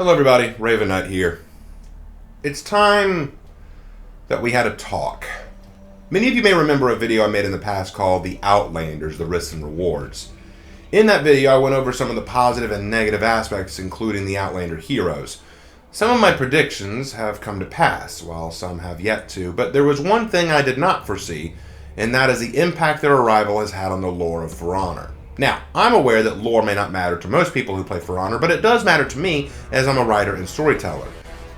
Hello everybody, Raven Knight here. It's time that we had a talk. Many of you may remember a video I made in the past called The Outlanders, the Risks and Rewards. In that video I went over some of the positive and negative aspects, including the Outlander heroes. Some of my predictions have come to pass, while some have yet to, but there was one thing I did not foresee, and that is the impact their arrival has had on the lore of For Honor. Now, I'm aware that lore may not matter to most people who play For Honor, but it does matter to me as I'm a writer and storyteller.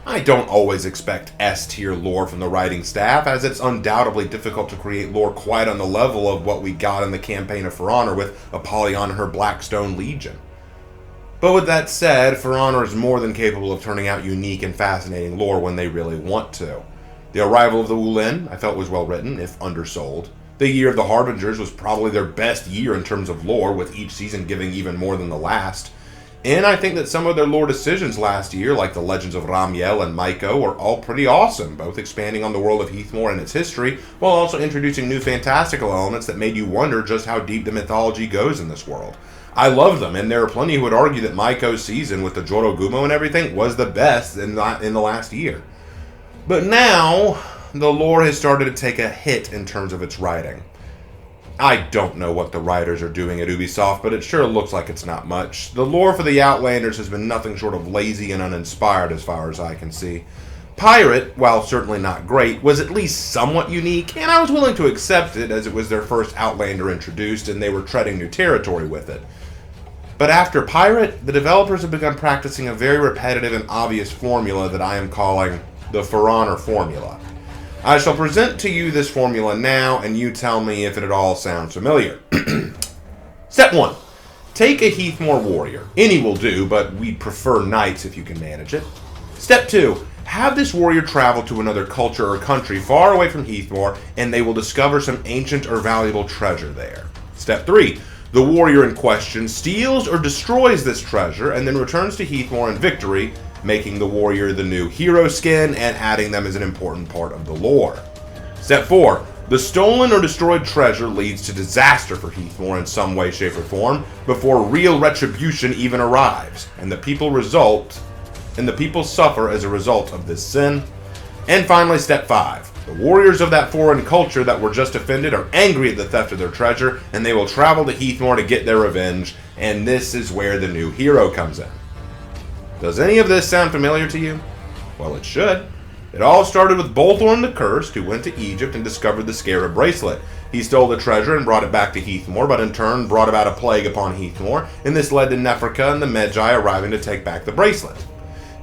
I don't always expect S-tier lore from the writing staff, as it's undoubtedly difficult to create lore quite on the level of what we got in the campaign of For Honor with Apollyon and her Blackstone Legion. But with that said, For Honor is more than capable of turning out unique and fascinating lore when they really want to. The arrival of the Wulin, I felt, was well written, if undersold. The year of the Harbingers was probably their best year in terms of lore, with each season giving even more than the last. And I think that some of their lore decisions last year, like the Legends of Ramiel and Maiko, were all pretty awesome, both expanding on the world of Heathmore and its history, while also introducing new fantastical elements that made you wonder just how deep the mythology goes in this world. I love them, and there are plenty who would argue that Maiko's season with the Jorogumo and everything was the best in the last year. But now, the lore has started to take a hit in terms of its writing. I don't know what the writers are doing at Ubisoft, but it sure looks like it's not much. The lore for the Outlanders has been nothing short of lazy and uninspired as far as I can see. Pirate, while certainly not great, was at least somewhat unique, and I was willing to accept it as it was their first Outlander introduced and they were treading new territory with it. But after Pirate, the developers have begun practicing a very repetitive and obvious formula that I am calling the For Honor Formula. I shall present to you this formula now, and you tell me if it at all sounds familiar. Step 1. Take a Heathmore warrior. Any will do, but we'd prefer knights if you can manage it. Step 2. Have this warrior travel to another culture or country far away from Heathmore, and they will discover some ancient or valuable treasure there. Step 3. The warrior in question steals or destroys this treasure, and then returns to Heathmore in victory, making the warrior the new hero skin and adding them as an important part of the lore. Step 4. The stolen or destroyed treasure leads to disaster for Heathmore in some way, shape, or form before real retribution even arrives, and the people suffer as a result of this sin. And finally, Step 5. The warriors of that foreign culture that were just offended are angry at the theft of their treasure, and they will travel to Heathmore to get their revenge, and this is where the new hero comes in. Does any of this sound familiar to you? Well, it should. It all started with Bolthorn the Cursed, who went to Egypt and discovered the Scarab Bracelet. He stole the treasure and brought it back to Heathmore, but in turn brought about a plague upon Heathmore, and this led to Neferka and the Magi arriving to take back the bracelet.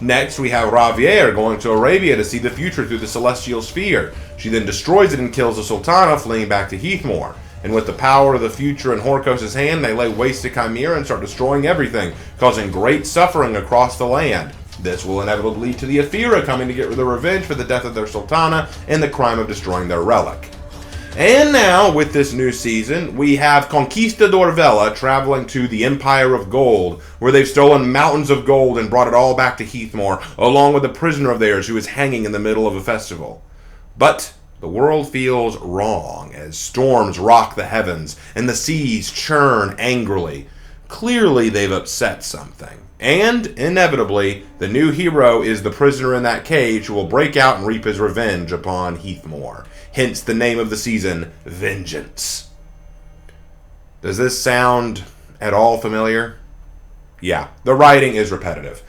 Next, we have Ravier going to Arabia to see the future through the Celestial Sphere. She then destroys it and kills the Sultana, fleeing back to Heathmore. And with the power of the future in Horkos' hand, they lay waste to Chimera and start destroying everything, causing great suffering across the land. This will inevitably lead to the Aphira coming to get their revenge for the death of their Sultana and the crime of destroying their relic. And now, with this new season, we have Conquistador Vela traveling to the Empire of Gold, where they've stolen mountains of gold and brought it all back to Heathmore, along with a prisoner of theirs who is hanging in the middle of a festival. But the world feels wrong as storms rock the heavens and the seas churn angrily. Clearly they've upset something. And, inevitably, the new hero is the prisoner in that cage who will break out and reap his revenge upon Heathmore. Hence the name of the season, Vengeance. Does this sound at all familiar? Yeah, the writing is repetitive.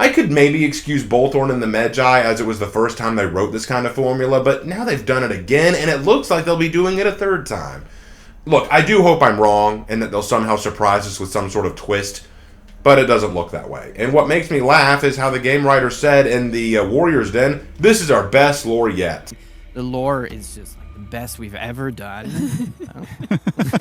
I could maybe excuse Bolthorn and the Magi as it was the first time they wrote this kind of formula, but now they've done it again, and it looks like they'll be doing it a third time. Look, I do hope I'm wrong, and that they'll somehow surprise us with some sort of twist, but it doesn't look that way. And what makes me laugh is how the game writer said in the Warriors Den, this is our best lore yet. The lore is just like the best we've ever done.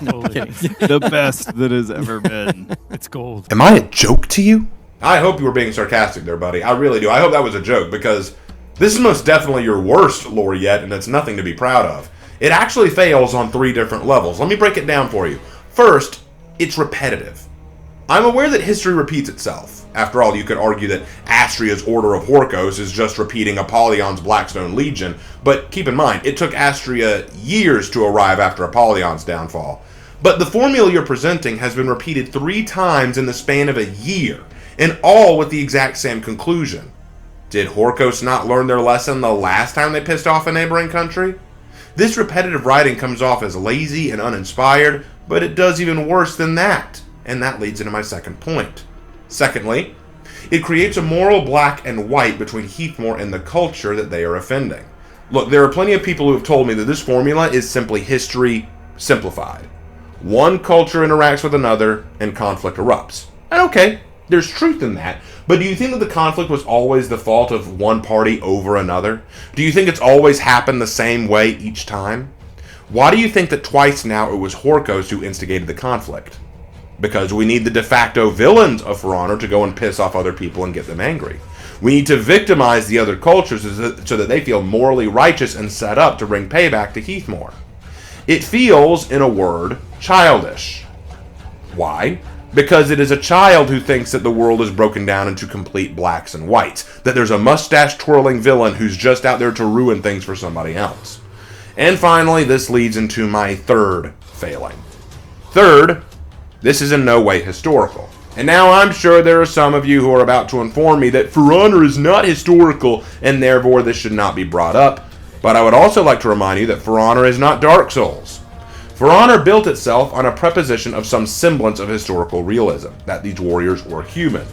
No, I'm kidding. The best that has ever been. It's gold. Am I a joke to you? I hope you were being sarcastic there, buddy. I really do. I hope that was a joke, because this is most definitely your worst lore yet, and it's nothing to be proud of. It actually fails on 3 different levels. Let me break it down for you. First, it's repetitive. I'm aware that history repeats itself. After all, you could argue that Astria's Order of Horkos is just repeating Apollyon's Blackstone Legion, but keep in mind, it took Astria years to arrive after Apollyon's downfall. But the formula you're presenting has been repeated 3 times in the span of a year, and all with the exact same conclusion. Did Horkos not learn their lesson the last time they pissed off a neighboring country? This repetitive writing comes off as lazy and uninspired, but it does even worse than that, and that leads into my second point. Secondly, it creates a moral black and white between Heathmore and the culture that they are offending. Look, there are plenty of people who have told me that this formula is simply history simplified. One culture interacts with another, and conflict erupts. And okay, there's truth in that, but do you think that the conflict was always the fault of one party over another? Do you think it's always happened the same way each time? Why do you think that twice now it was Horkos who instigated the conflict? Because we need the de facto villains of For Honor to go and piss off other people and get them angry. We need to victimize the other cultures so that they feel morally righteous and set up to bring payback to Heathmore. It feels, in a word, childish. Why? Because it is a child who thinks that the world is broken down into complete blacks and whites, that there's a mustache-twirling villain who's just out there to ruin things for somebody else. And finally, this leads into my third failing. Third, this is in no way historical. And now I'm sure there are some of you who are about to inform me that For Honor is not historical, and therefore this should not be brought up. But I would also like to remind you that For Honor is not Dark Souls. For Honor built itself on a preposition of some semblance of historical realism, that these warriors were human.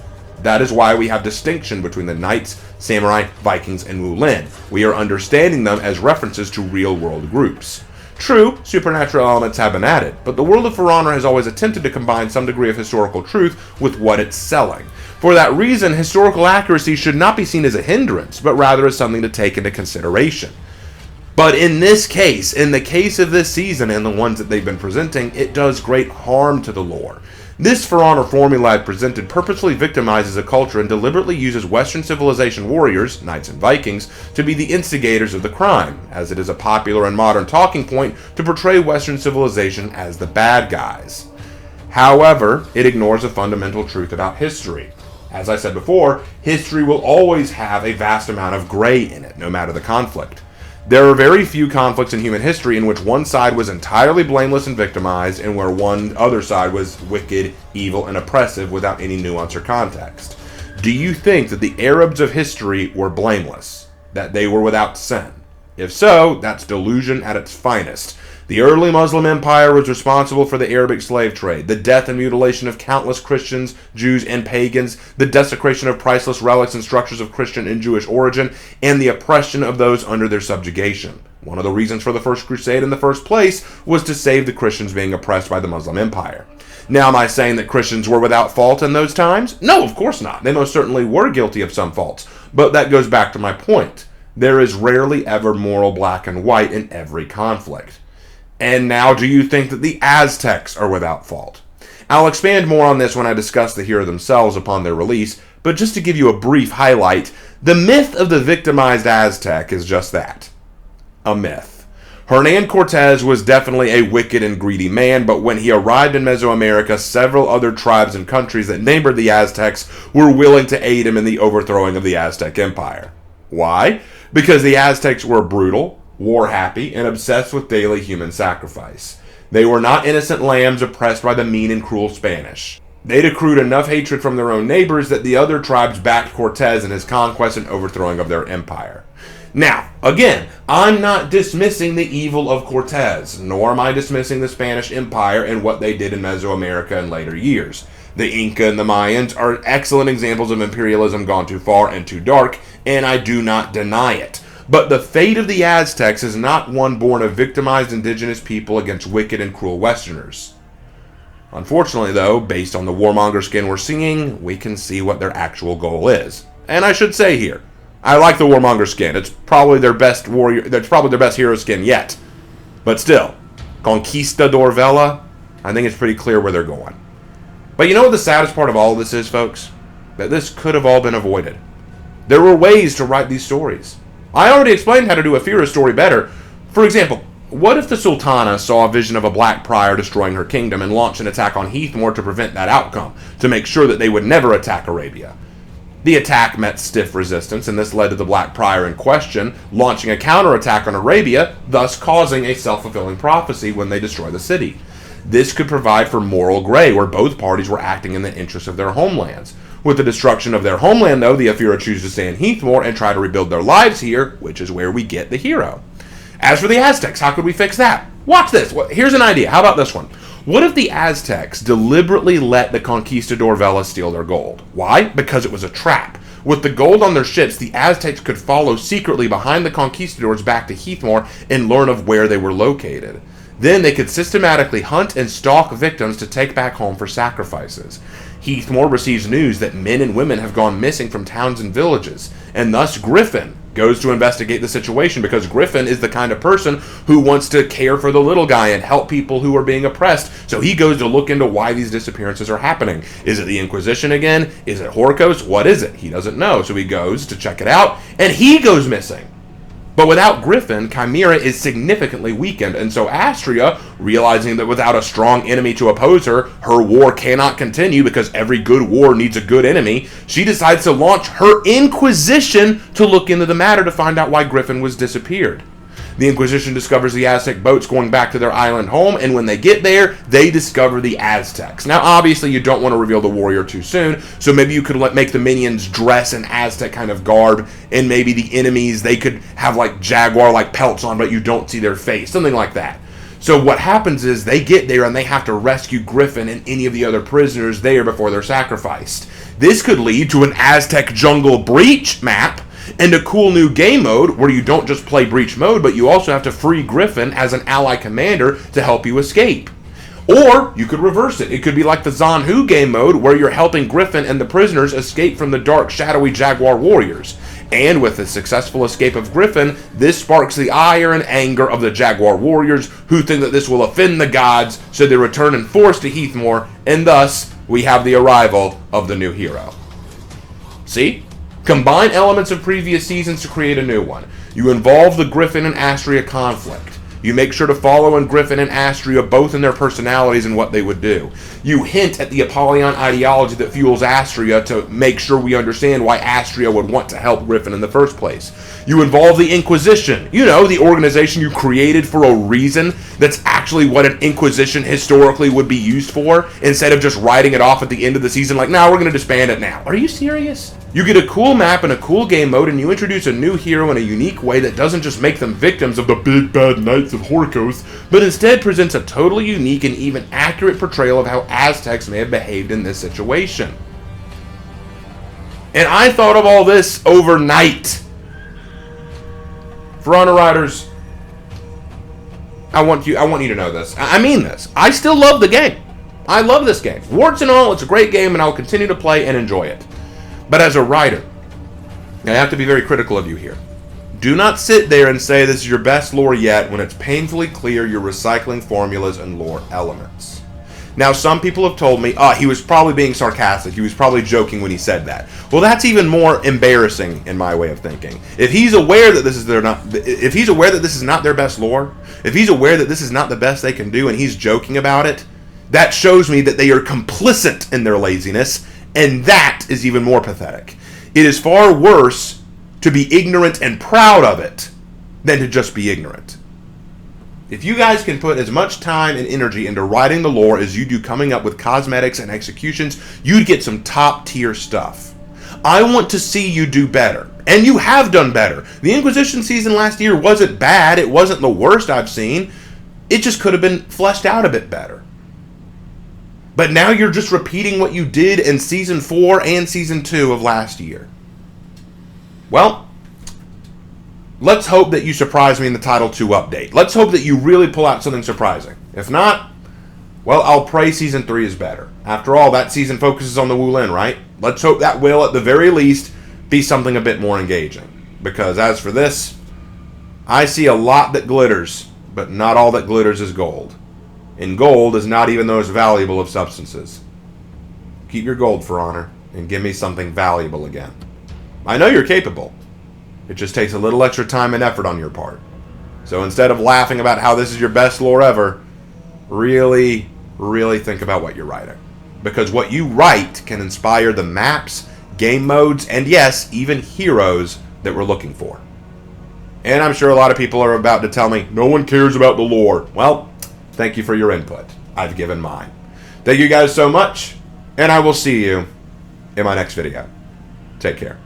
That is why we have distinction between the knights, samurai, Vikings, and Wulin. We are understanding them as references to real-world groups. True, supernatural elements have been added, but the world of For Honor has always attempted to combine some degree of historical truth with what it's selling. For that reason, historical accuracy should not be seen as a hindrance, but rather as something to take into consideration. But in this case, in the case of this season and the ones that they've been presenting, it does great harm to the lore. This For Honor formula I've presented purposefully victimizes a culture and deliberately uses Western civilization warriors, knights and Vikings, to be the instigators of the crime, as it is a popular and modern talking point to portray Western civilization as the bad guys. However, it ignores a fundamental truth about history. As I said before, history will always have a vast amount of gray in it, no matter the conflict. There are very few conflicts in human history in which one side was entirely blameless and victimized, and where one other side was wicked, evil, and oppressive without any nuance or context. Do you think that the Arabs of history were blameless? That they were without sin? If so, that's delusion at its finest. The early Muslim Empire was responsible for the Arabic slave trade, the death and mutilation of countless Christians, Jews, and pagans, the desecration of priceless relics and structures of Christian and Jewish origin, and the oppression of those under their subjugation. One of the reasons for the First Crusade in the first place was to save the Christians being oppressed by the Muslim Empire. Now, am I saying that Christians were without fault in those times? No, of course not. They most certainly were guilty of some faults. But that goes back to my point. There is rarely ever moral black and white in every conflict. And now, do you think that the Aztecs are without fault? I'll expand more on this when I discuss the hero themselves upon their release, but just to give you a brief highlight, the myth of the victimized Aztec is just that. A myth. Hernan Cortez was definitely a wicked and greedy man, but when he arrived in Mesoamerica, several other tribes and countries that neighbored the Aztecs were willing to aid him in the overthrowing of the Aztec Empire. Why? Because the Aztecs were brutal, war-happy, and obsessed with daily human sacrifice. They were not innocent lambs oppressed by the mean and cruel Spanish. They'd accrued enough hatred from their own neighbors that the other tribes backed Cortez in his conquest and overthrowing of their empire. Now, again, I'm not dismissing the evil of Cortez, nor am I dismissing the Spanish Empire and what they did in Mesoamerica in later years. The Inca and the Mayans are excellent examples of imperialism gone too far and too dark, and I do not deny it. But the fate of the Aztecs is not one born of victimized indigenous people against wicked and cruel Westerners. Unfortunately, though, based on the warmonger skin we're seeing, we can see what their actual goal is. And I should say here, I like the warmonger skin. It's probably their best warrior. That's probably their best hero skin yet. But still, Conquistador Vela, I think it's pretty clear where they're going. But you know what the saddest part of all of this is, folks? That this could have all been avoided. There were ways to write these stories. I already explained how to do a Fira story better. For example, what if the Sultana saw a vision of a black prior destroying her kingdom and launched an attack on Heathmore to prevent that outcome, to make sure that they would never attack Arabia? The attack met stiff resistance, and this led to the black prior in question launching a counterattack on Arabia, thus causing a self-fulfilling prophecy when they destroy the city. This could provide for moral gray, where both parties were acting in the interest of their homelands. With the destruction of their homeland, though, the Ephyra choose to stay in Heathmore and try to rebuild their lives here, which is where we get the hero. As for the Aztecs, how could we fix that? Watch this. Here's an idea. How about this one? What if the Aztecs deliberately let the conquistador Vela steal their gold? Why? Because it was a trap. With the gold on their ships, the Aztecs could follow secretly behind the conquistadors back to Heathmore and learn of where they were located. Then they could systematically hunt and stalk victims to take back home for sacrifices. Heathmore receives news that men and women have gone missing from towns and villages, and thus Griffin goes to investigate the situation because Griffin is the kind of person who wants to care for the little guy and help people who are being oppressed. So he goes to look into why these disappearances are happening. Is it the Inquisition again? Is it Horkos? What is it? He doesn't know. So he goes to check it out, and he goes missing. But without Griffin, Chimera is significantly weakened, and so Astria, realizing that without a strong enemy to oppose her, her war cannot continue because every good war needs a good enemy, she decides to launch her Inquisition to look into the matter to find out why Griffin was disappeared. The Inquisition discovers the Aztec boats going back to their island home, and when they get there, they discover the Aztecs. Now, obviously, you don't want to reveal the warrior too soon, so maybe you could make the minions dress in Aztec kind of garb, and maybe the enemies, they could have like jaguar-like pelts on, but you don't see their face, something like that. So what happens is they get there and they have to rescue Griffin and any of the other prisoners there before they're sacrificed. This could lead to an Aztec Jungle Breach map, and a cool new game mode where you don't just play Breach mode, but you also have to free Griffin as an ally commander to help you escape. Or you could reverse it. It could be like the Zanhu game mode where you're helping Griffin and the prisoners escape from the dark, shadowy Jaguar warriors. And with the successful escape of Griffin, this sparks the ire and anger of the Jaguar warriors who think that this will offend the gods, so they return in force to Heathmore, and thus we have the arrival of the new hero. See? Combine elements of previous seasons to create a new one. You involve the Griffin and Astria conflict. You make sure to follow in Griffin and Astria both in their personalities and what they would do. You hint at the Apollyon ideology that fuels Astria to make sure we understand why Astria would want to help Griffin in the first place. You involve the Inquisition. You know, the organization you created for a reason that's actually what an Inquisition historically would be used for, instead of just writing it off at the end of the season like, nah, we're going to disband it now. Are you serious? You get a cool map and a cool game mode, and you introduce a new hero in a unique way that doesn't just make them victims of the big bad knights of Horkos, but instead presents a totally unique and even accurate portrayal of how Aztecs may have behaved in this situation. And I thought of all this overnight. For Honor Riders, I want you to know this. I mean this. I still love the game. I love this game. Warts and all, it's a great game, and I'll continue to play and enjoy it. But as a writer, I have to be very critical of you here. Do not sit there and say this is your best lore yet when it's painfully clear you're recycling formulas and lore elements. Now, some people have told me, he was probably being sarcastic. He was probably joking when he said that. Well, that's even more embarrassing in my way of thinking. If he's aware that this is if he's aware that this is not their best lore, if he's aware that this is not the best they can do, and he's joking about it, that shows me that they are complicit in their laziness, and that is even more pathetic. It is far worse to be ignorant and proud of it than to just be ignorant. If you guys can put as much time and energy into writing the lore as you do coming up with cosmetics and executions, you'd get some top tier stuff. I want to see you do better. And you have done better. The Inquisition season last year wasn't bad. It wasn't the worst I've seen. It just could have been fleshed out a bit better. But now you're just repeating what you did in Season 4 and Season 2 of last year. Well, let's hope that you surprise me in the Title 2 update. Let's hope that you really pull out something surprising. If not, well, I'll pray Season 3 is better. After all, that season focuses on the Wulin, right? Let's hope that will, at the very least, be something a bit more engaging. Because as for this, I see a lot that glitters, but not all that glitters is gold. And gold is not even the most valuable of substances. Keep your gold, For Honor, and give me something valuable again. I know you're capable. It just takes a little extra time and effort on your part. So instead of laughing about how this is your best lore ever, really, really think about what you're writing. Because what you write can inspire the maps, game modes, and yes, even heroes that we're looking for. And I'm sure a lot of people are about to tell me, no one cares about the lore. Well, thank you for your input. I've given mine. Thank you guys so much, and I will see you in my next video. Take care.